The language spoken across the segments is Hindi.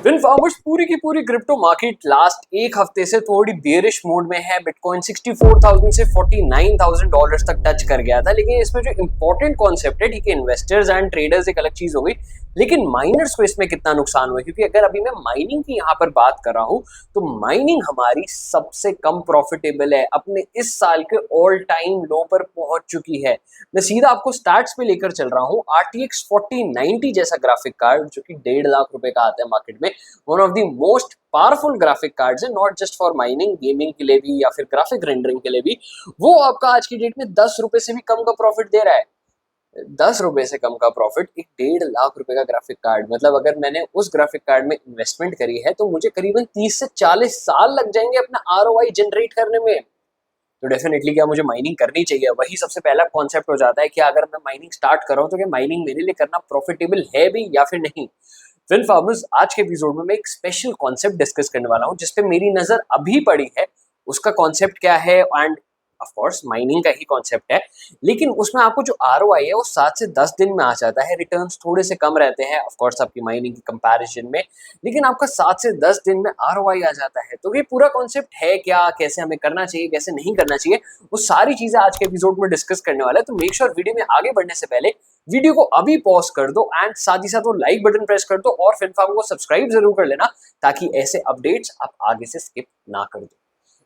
FinFarmers पूरी की पूरी क्रिप्टो मार्केट लास्ट एक हफ्ते से थोड़ी बेरिश मोड में है। बिटकॉइन 64,000 से 49,000 डॉलर्स तक टच कर गया था। लेकिन इसमें जो इंपॉर्टेंट कॉन्सेप्ट है, ठीक है, इन्वेस्टर्स एंड ट्रेडर्स एक अलग चीज हो गई, लेकिन माइनर्स को इसमें कितना नुकसान हुआ, क्योंकि अगर अभी मैं माइनिंग की यहाँ पर बात कर रहा हूँ तो माइनिंग हमारी सबसे कम प्रॉफिटेबल है, अपने इस साल के ऑल टाइम लो पर पहुंच चुकी है। मैं सीधा आपको स्टार्ट्स पे लेकर चल रहा हूँ। RTX 4090 जैसा ग्राफिक कार्ड जो कि 1.5 लाख रुपए का आता है मार्केट में, one of the most powerful graphic cards है, not just for mining, gaming के लिए भी या फिर ग्राफिक रेंडरिंग के लिए भी। वो आपका आज की डेट में 10 रुपए से भी कम का प्रॉफिट दे रहा है। 10 रुपए से कम का प्रॉफिट एक 1.5 लाख रुपए का ग्राफिक कार्ड, मतलब अगर मैंने उस ग्राफिक कार्ड में इन्वेस्टमेंट करी है तो मुझे करीबन 30 से 40 साल लग जाएंगे अपना ROI जनरेट करने में। तो डेफिनेटली क्या मुझे माइनिंग करनी चाहिए? वही सबसे पहला कॉन्सेप्ट हो जाता है कि अगर मैं माइनिंग स्टार्ट कर रहा हूँ तो क्या माइनिंग मेरे लिए करना प्रॉफिटेबल है भी या फिर नहीं। FinFarmers आज के एपिसोड में मैं एक स्पेशल कॉन्सेप्ट डिस्कस करने वाला हूँ जिसपे मेरी नजर अभी पड़ी है। उसका कॉन्सेप्ट क्या है, एंड ऑफ कोर्स माइनिंग का ही कॉन्सेप्ट है, लेकिन उसमें आपको जो ROI है वो 7 से 10 दिन में आ जाता है। रिटर्न्स थोड़े से कम रहते हैं ऑफ कोर्स आपकी माइनिंग की कंपैरिजन में, लेकिन आपका 7 से 10 दिन में ROI आ जाता है। तो ये पूरा कॉन्सेप्ट है क्या, कैसे हमें करना चाहिए, कैसे नहीं करना चाहिए, वो सारी चीजें आज के एपिसोड में डिस्कस करने वाला है। तो मेक श्योर वीडियो में आगे बढ़ने से पहले वीडियो को अभी पॉज कर दो एंड साथ ही साथ वो लाइक बटन प्रेस कर दो और FinFarm को सब्सक्राइब जरूर कर लेना, ताकि ऐसे अपडेट्स आप आगे से स्किप ना कर दो।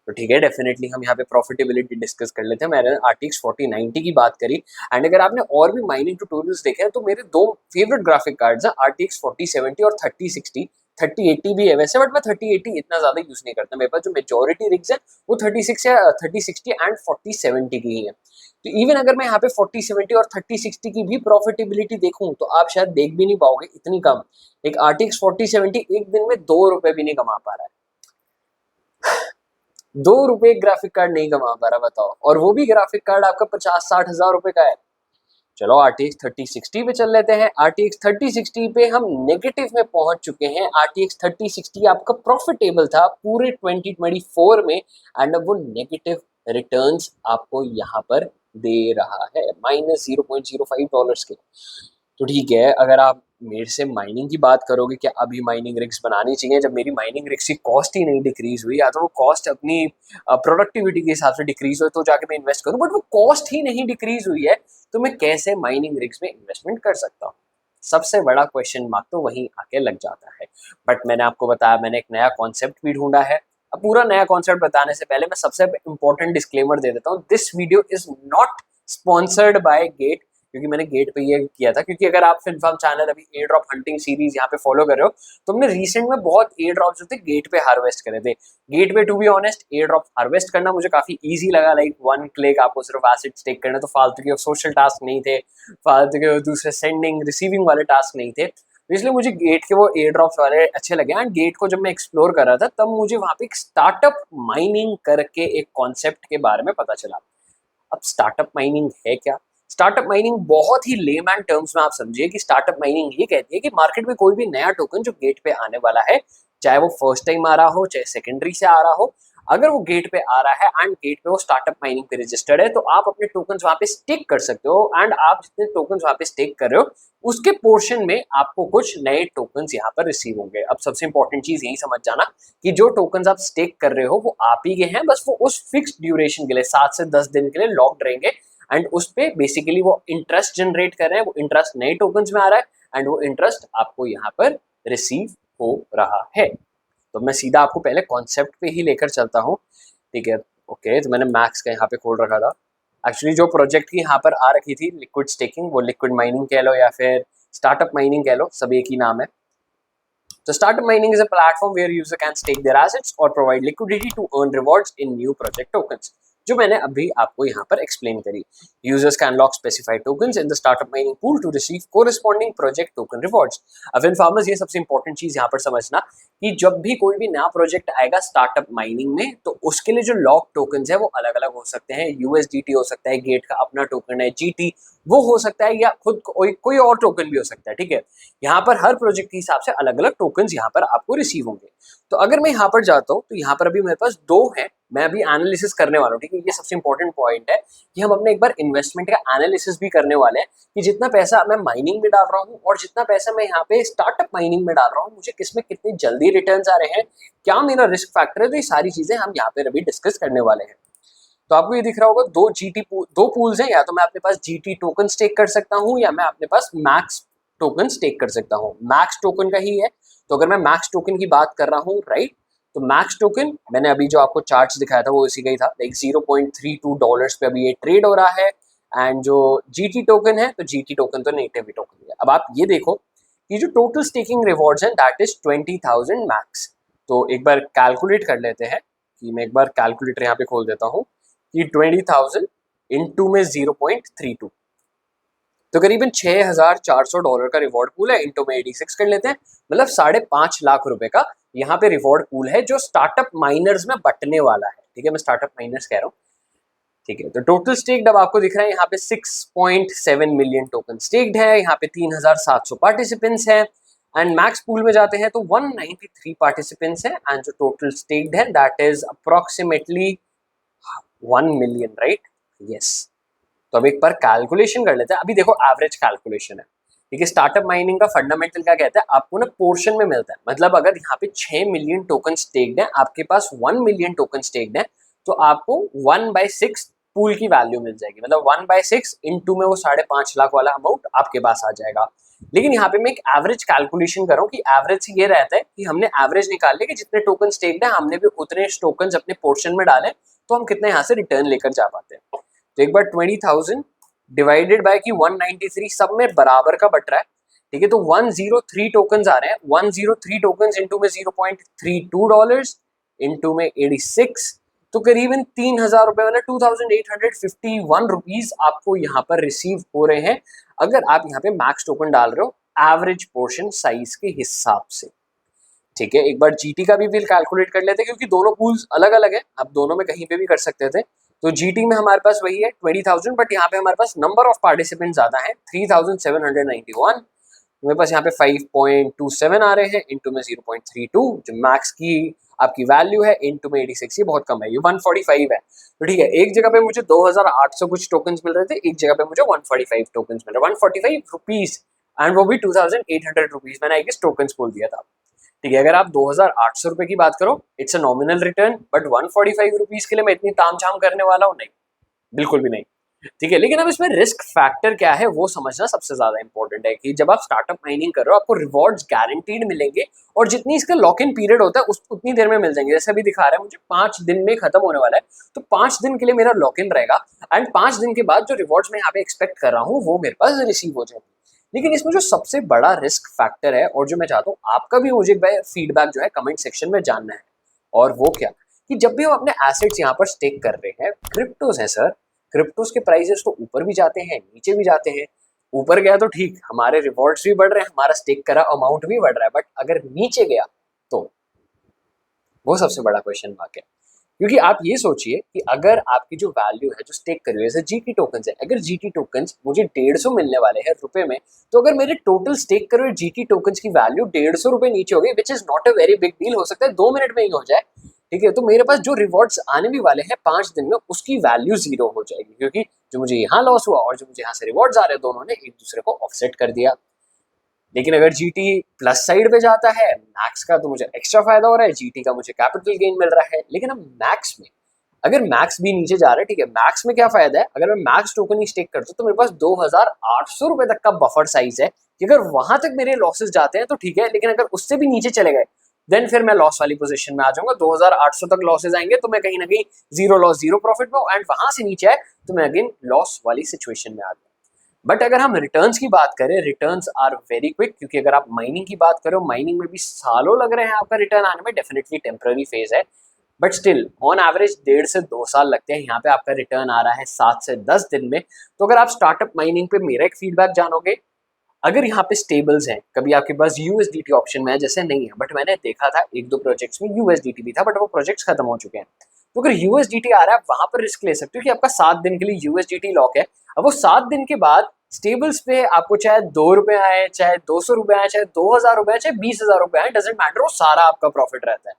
तो ठीक है, डेफिनेटली हम यहाँ पे प्रॉफिटेबिलिटी डिस्कस कर लेते हैं। मैंने RTX 4090 की बात करी, एंड अगर आपने और भी माइनिंग ट्यूटोरियल्स देखे हैं तो मेरे दो फेवरेट ग्राफिक कार्ड्स हैं, RTX 4070 और 3060। 3080 भी है वैसे, बट मैं 3080 इतना ज्यादा यूज नहीं करता। मेरे पास जो मेजोरिटी रिग्स है वो 36 या 3060 एंड 4070 की ही है। तो इवन अगर मैं यहाँ पे 4070 और 3060 की भी प्रॉफिटेबिलिटी देखूं तो आप शायद देख भी नहीं पाओगे, इतनी कम। एक RTX 4070 एक दिन में 2 रुपए भी नहीं कमा पा रहा है। 2 रुपए ग्राफिक कार्ड नहीं कमा पा रहा, बताओ। और वो भी ग्राफिक कार्ड आपका 50-60 हजार रुपए का है। चलो RTX 3060 पे चल लेते हैं। RTX 3060 पे हम नेगेटिव में पहुंच चुके हैं। RTX 3060 आपका प्रॉफिटेबल था पूरे 2024 में, एंड अब वो नेगेटिव रिटर्न्स आपको यहाँ पर दे रहा है -$0.05 के। तो ठीक है, अगर आप मेरे से माइनिंग की बात करोगे, क्या अभी माइनिंग रिग्स बनानी चाहिए जब मेरी माइनिंग रिग्स की कॉस्ट ही नहीं डिक्रीज हुई, या तो वो कॉस्ट अपनी प्रोडक्टिविटी के हिसाब से डिक्रीज हो तो जाके मैं इन्वेस्ट करूं, बट वो कॉस्ट ही नहीं डिक्रीज हुई है तो मैं कैसे माइनिंग रिग्स में इन्वेस्टमेंट कर सकता हूँ? सबसे बड़ा क्वेश्चन मार्क तो वहीं आके लग जाता है। बट मैंने आपको बताया, मैंने एक नया कॉन्सेप्ट भी ढूंढा है। अब पूरा नया कॉन्सेप्ट बताने से पहले मैं सबसे इंपॉर्टेंट डिस्क्लेमर दे देता हूँ, this video is not sponsored by Gate, क्योंकि मैंने गेट पे ये किया था। क्योंकि अगर आप FinFarm चैनल अभी एयर ड्रॉप हंटिंग सीरीज यहाँ पे फॉलो कर रहे हो तो हमने रिसेंट में बहुत एयर ड्रॉप जो थे गेट पे हार्वेस्ट करे थे। गेट पे to be honest airdrop harvest करना मुझे काफी इजी लगा, लाइक वन क्लिक, आपको सिर्फ एसिड स्टेक करना, तो फालतू के सोशल टास्क नहीं थे, फालतू के दूसरे सेंडिंग रिसीविंग वाले टास्क नहीं थे। तो इसलिए मुझे गेट के वो एयर ड्रॉप्स वाले अच्छे लगे। एंड गेट को जब मैं एक्सप्लोर कर रहा था तब मुझे वहां पे एक स्टार्टअप माइनिंग करके एक कॉन्सेप्ट के बारे में पता चला। अब स्टार्टअप माइनिंग है क्या? स्टार्टअप माइनिंग बहुत ही लेमैन टर्म्स में आप समझिए कि स्टार्टअप माइनिंग ये कहती है कि मार्केट में कोई भी नया टोकन जो गेट पे आने वाला है, चाहे वो फर्स्ट टाइम आ रहा हो चाहे सेकेंडरी से आ रहा हो, अगर वो गेट पे आ रहा है एंड गेट पे वो स्टार्टअप माइनिंग पे रजिस्टर्ड है, तो आप अपने टोकन्स वहां पे स्टेक कर सकते हो। एंड आप जितने टोकन्स वहां पे स्टेक कर रहे हो उसके पोर्शन में आपको कुछ नए टोकन्स यहाँ पर रिसीव होंगे। अब सबसे इंपॉर्टेंट चीज यही समझ जाना कि जो टोकन्स आप स्टेक कर रहे हो वो आप ही के हैं, बस वो उस फिक्स्ड ड्यूरेशन के लिए 7 से 10 दिन के लिए लॉक्ड रहेंगे। एंड उस पे बेसिकली वो इंटरेस्ट जनरेट कर रहे हैं, वो इंटरेस्ट नए टोकन्स में आ रहा है एंड वो इंटरेस्ट आपको यहाँ पर रिसीव हो रहा है। तो मैं सीधा आपको पहले कॉन्सेप्ट पे ही लेकर चलता हूँ, ठीक है? ओके, तो मैंने मैक्स का यहाँ पे खोल रखा था। एक्चुअली जो प्रोजेक्ट की यहाँ पर आ रखी थी लिक्विड स्टेकिंग, वो लिक्विड माइनिंग कह लो या फिर स्टार्टअप माइनिंग कह लो, सब एक ही नाम है। So startup mining is a platform where user can stake their assets or provide liquidity to earn rewards in new project tokens. जो मैंने अभी आपको यहाँ पर एक्सप्लेन करी। Users can lock specified tokens in the startup mining pool to receive corresponding project token rewards. अब FinFarmers ये सबसे इंपॉर्टेंट चीज यहाँ पर समझना कि जब भी कोई भी नया प्रोजेक्ट आएगा स्टार्टअप माइनिंग में, तो उसके लिए जो लॉक टोकन्स है वो अलग अलग हो सकते हैं। USDT हो सकता है, गेट का अपना टोकन है, GT वो हो सकता है, या खुद कोई और टोकन भी हो सकता है, ठीक है। यहाँ पर हर प्रोजेक्ट के हिसाब से अलग अलग टोकन्स यहाँ पर आपको रिसीव होंगे। तो अगर मैं यहाँ पर जाता हूँ तो यहाँ पर अभी मेरे पास 2 हैं, मैं अभी एनालिसिस करने वाला हूँ, ठीक है। ये सबसे इंपॉर्टेंट पॉइंट है कि हम अपने एक बार इन्वेस्टमेंट का एनालिसिस भी करने वाले हैं कि जितना पैसा मैं माइनिंग में डाल रहा हूँ और जितना पैसा मैं यहाँ पे स्टार्टअप माइनिंग में डाल रहा हूँ, मुझे किसमें कितनी जल्दी रिटर्न्स आ रहे हैं, क्या मेरा रिस्क फैक्टर है। तो ये सारी चीजें हम यहाँ पे अभी डिस्कस करने वाले हैं। तो आपको ये दिख रहा होगा दो पूल्स हैं, या तो मैं अपने पास जीटी टोकन स्टेक कर सकता हूँ या मैं अपने पास मैक्स टोकन स्टेक कर सकता हूँ। मैक्स टोकन का ही है, तो अगर मैं मैक्स टोकन की बात कर रहा हूँ, राइट, तो मैक्स टोकन मैंने अभी जो आपको चार्ट्स दिखाया था वो इसी का ही था, लाइक $0.32 पे अभी ये ट्रेड हो रहा है। एंड जो जीटी टोकन है, तो जीटी टोकन तो नेटिव टोकन है। अब आप ये देखो कि जो टोटल स्टेकिंग रिवॉर्ड्स हैं दैट इज 20,000 मैक्स। तो एक बार कैलकुलेट कर लेते हैं, कि मैं एक बार कैलकुलेटर यहाँ पे खोल देता हूँ कि 20,000 इंटू में 0.32, तो करीबन $6,400 का रिवॉर्ड पूल है। इंटू में 86 कर लेते हैं, मतलब 5.5 लाख रुपए का यहाँ पे रिवॉर्ड पूल है जो स्टार्टअप माइनर्स में बटने वाला है, ठीक है। मैं स्टार्टअप माइनर्स कह रहा हूँ, ठीक है। तो टोटल स्टेक्ड अब आपको दिख रहा है यहाँ पे 6.7 मिलियन टोकन स्टेक्ड है, यहाँ पे 3,700 पार्टिसिपेंट्स हैं। एंड मैक्स पूल में जाते हैं तो 193 पार्टिसिपेंट्स हैं, एंड जो टोटल स्टेक्ड है that is approximately 1 million, right, yes. तो अब एक बार कैलकुलेशन कर लेते हैं। अभी देखो एवरेज कैलकुलेशन है, ठीक है। स्टार्टअप माइनिंग का फंडामेंटल क्या कहता है, आपको ना पोर्शन में मिलता है। मतलब अगर यहाँ पे 6 मिलियन टोकन स्टेक्ड है, आपके पास 1 मिलियन टोकन स्टेक्ड है, तो आपको 1/6 पूल की वैल्यू मिल जाएगी। मतलब 1/6 इंटू में वो 5.5 लाख वाला अमाउंट आपके पास आ जाएगा। लेकिन यहाँ पे मैं एक एवरेज कैलकुलेशन कर रहा हूँ कि एवरेज से ये रहता है कि हमने एवरेज निकाल लिया कि जितने टोकन स्टेक्ड है हमने भी उतने टोकन अपने पोर्शन में डाले, तो हम कितने यहाँ से रिटर्न लेकर जा पाते हैं। तो एक बार 20,000 डिवाइडेड बाय कि 193 सब में बराबर का बट रहा है, ठीक है। तो 103 टोकन आ रहे हैं, 103 टोकन इंटू में $0.32 इंटू में 86, तो करीबन 3,000 रुपए, मतलब 2,851 रुपीज आपको यहाँ पर रिसीव हो रहे हैं अगर आप यहाँ पे मैक्स टोकन डाल रहे हो एवरेज पोर्शन साइज के हिसाब से, ठीक है। एक बार जीटी का भी बिल कैलकुलेट कर लेते हैं, क्योंकि दोनों पूल्स अलग अलग है, आप दोनों में कहीं पे भी कर सकते थे। तो जीटी में हमारे पास वही है 20,000, बट यहाँ पे हमारे पास नंबर ऑफ पार्टिसिपेंट ज्यादा है 3,791। मेरे पास यहाँ पे 5.27 आ रहे हैं, इंटू में 0.32 जो मैक्स की आपकी वैल्यू है, इंटू में 86, ये बहुत कम है, ये 145 है। तो ठीक है, एक जगह पे मुझे 2,800 कुछ टोकन मिल रहे थे, एक जगह पे मुझे 145 टोकन मिल रहे, 145 रुपीज, एंड वो भी 2,800 रुपीज मैंने आई गेस टोकन बोल दिया था, ठीक है। अगर आप 2,800 रुपए की बात करो, it's a nominal return, but 145 rupees के लिए मैं इतनी तामझाम करने वाला हूँ नहीं, बिल्कुल भी नहीं, ठीक है। लेकिन अब इसमें रिस्क फैक्टर क्या है वो समझना सबसे ज्यादा इंपॉर्टेंट है, कि जब आप स्टार्टअप माइनिंग कर रहे हो आपको रिवॉर्ड्स गारंटीड मिलेंगे, और जितनी इसका लॉक इन पीरियड होता है उतनी देर में मिल जाएंगे। जैसे अभी दिखा रहा है मुझे 5 दिन में खत्म होने वाला है, तो 5 दिन के लिए मेरा लॉक इन रहेगा, एंड 5 दिन के बाद जो रिवॉर्ड्स मैं यहाँ पे एक्सपेक्ट कर रहा हूँ वो मेरे पास रिसीव हो जाएंगे। लेकिन इसमें जो सबसे बड़ा रिस्क फैक्टर है, और जो मैं चाहता हूँ आपका भी मुझे फीडबैक जो है कमेंट सेक्शन में जानना है, और वो क्या, कि जब भी हम अपने एसेट्स यहाँ पर स्टेक कर रहे हैं, क्रिप्टोज है सर, क्रिप्टोज के प्राइसेस तो ऊपर भी जाते हैं नीचे भी जाते हैं। ऊपर गया तो ठीक, हमारे रिवॉर्ड्स भी बढ़ रहे हैं, हमारा स्टेक करा अमाउंट भी बढ़ रहा है, बट अगर नीचे गया तो वो सबसे बड़ा क्वेश्चन मार्क है। क्योंकि आप ये सोचिए कि अगर आपकी जो वैल्यू है जो स्टेक करी हुई है, जैसे जीटी टोकन्स है, अगर जीटी टोकन्स मुझे 150 मिलने वाले हैं रुपए में, तो अगर मेरे टोटल स्टेक करे हुए जीटी टोकन्स की वैल्यू 150 रुपए नीचे हो गई, which is not a very big deal, हो सकता है 2 मिनट में ही हो जाए, ठीक है। तो मेरे पास जो रिवॉर्ड्स आने भी वाले हैं 5 दिन में, उसकी वैल्यू 0 हो जाएगी, क्योंकि जो मुझे यहाँ लॉस हुआ और जो मुझे यहाँ से रिवॉर्ड्स आ रहे हैं दोनों ने एक दूसरे को ऑफसेट कर दिया। लेकिन अगर जीटी प्लस साइड पे जाता है मैक्स का, तो मुझे एक्स्ट्रा फायदा हो रहा है, जीटी का मुझे कैपिटल गेन मिल रहा है। लेकिन अब मैक्स में अगर मैक्स भी नीचे जा रहा है, ठीक है, मैक्स में क्या फायदा है, अगर मैं मैक्स टोकन ही स्टेक करता हूँ तो मेरे पास 2,800 रुपए तक का बफर साइज है, कि अगर वहां तक मेरे लॉसेस जाते हैं तो ठीक है, लेकिन अगर उससे भी नीचे चले गए देन फिर मैं लॉस वाली पोजीशन में आ जाऊंगा। 2,800 तक लॉसेस आएंगे तो मैं कहीं ना कहीं जीरो लॉस जीरो प्रॉफिट में, एंड वहां से नीचे आए तो मैं अगेन लॉस वाली सिचुएशन में आ गया। बट अगर हम रिटर्न्स की बात करें, रिटर्न्स आर वेरी क्विक, क्योंकि अगर आप माइनिंग की बात करो, माइनिंग में भी सालों लग रहे हैं आपका रिटर्न आने में, डेफिनेटली टेम्पररी फेज है, बट स्टिल ऑन एवरेज 1.5 से 2 साल लगते हैं। यहाँ पे आपका रिटर्न आ रहा है 7 से 10 दिन में। तो अगर आप स्टार्टअप माइनिंग पे मेरा एक फीडबैक जानोगे, अगर यहाँ पे स्टेबल्स हैं, कभी आपके पास यूएसडीटी ऑप्शन में है, जैसे नहीं है, बट मैंने देखा था 1-2 प्रोजेक्ट्स में यूएसडीटी भी था, बट वो प्रोजेक्ट्स खत्म हो चुके हैं। तो अगर यूएसडीटी आ रहा है, आप वहां पर रिस्क ले सकते हो कि आपका 7 दिन के लिए यूएसडीटी लॉक है। अब वो 7 दिन के बाद स्टेबल्स पे आपको चाहे 2 रुपए आए, चाहे 200 रुपए आए, चाहे 2000 रुपए आए, चाहे 20,000 रुपए आए, डजेंट मैटर, वो सारा आपका प्रॉफिट रहता है,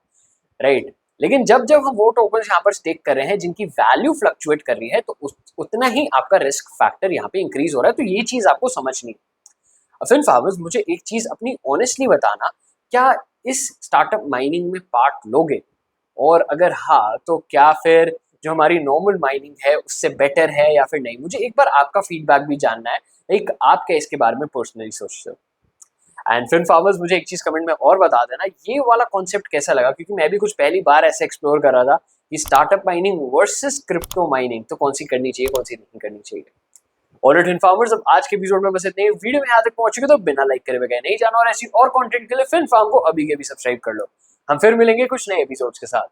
राइट। लेकिन जब जब हम वो टोकन यहाँ पर स्टेक कर रहे हैं जिनकी वैल्यू फ्लक्चुएट कर रही है, तो उतना ही आपका रिस्क फैक्टर यहाँ पे इंक्रीज हो रहा है। तो ये चीज आपको समझनी है। फिन फार्मर्स, मुझे एक चीज अपनी ऑनेस्टली बताना, क्या इस स्टार्टअप माइनिंग में पार्ट लोगे? और अगर हाँ, तो क्या फिर जो हमारी नॉर्मल माइनिंग है उससे बेटर है या फिर नहीं? मुझे एक बार आपका फीडबैक भी जानना है, एक आप क्या इसके बारे में पर्सनली सोचते हो। एंड फिन फार्मर्स, मुझे एक चीज कमेंट में और बता देना, ये वाला कॉन्सेप्ट कैसा लगा, क्योंकि मैं भी कुछ पहली बार ऐसे एक्सप्लोर कर रहा था कि startup mining versus crypto mining, तो कौन सी करनी चाहिए, कौन सी नहीं करनी चाहिए। ऑलराइट फिन फार्मर्स, अब आज के एपिसोड में बस इतने ही। वीडियो में यहाँ तक पहुंच चुके तो बिना लाइक करे बगैर नहीं जाना, और ऐसी और कंटेंट के लिए फिन फार्म को अभी के भी सब्सक्राइब कर लो। हम फिर मिलेंगे कुछ नए एपिसोड्स के साथ।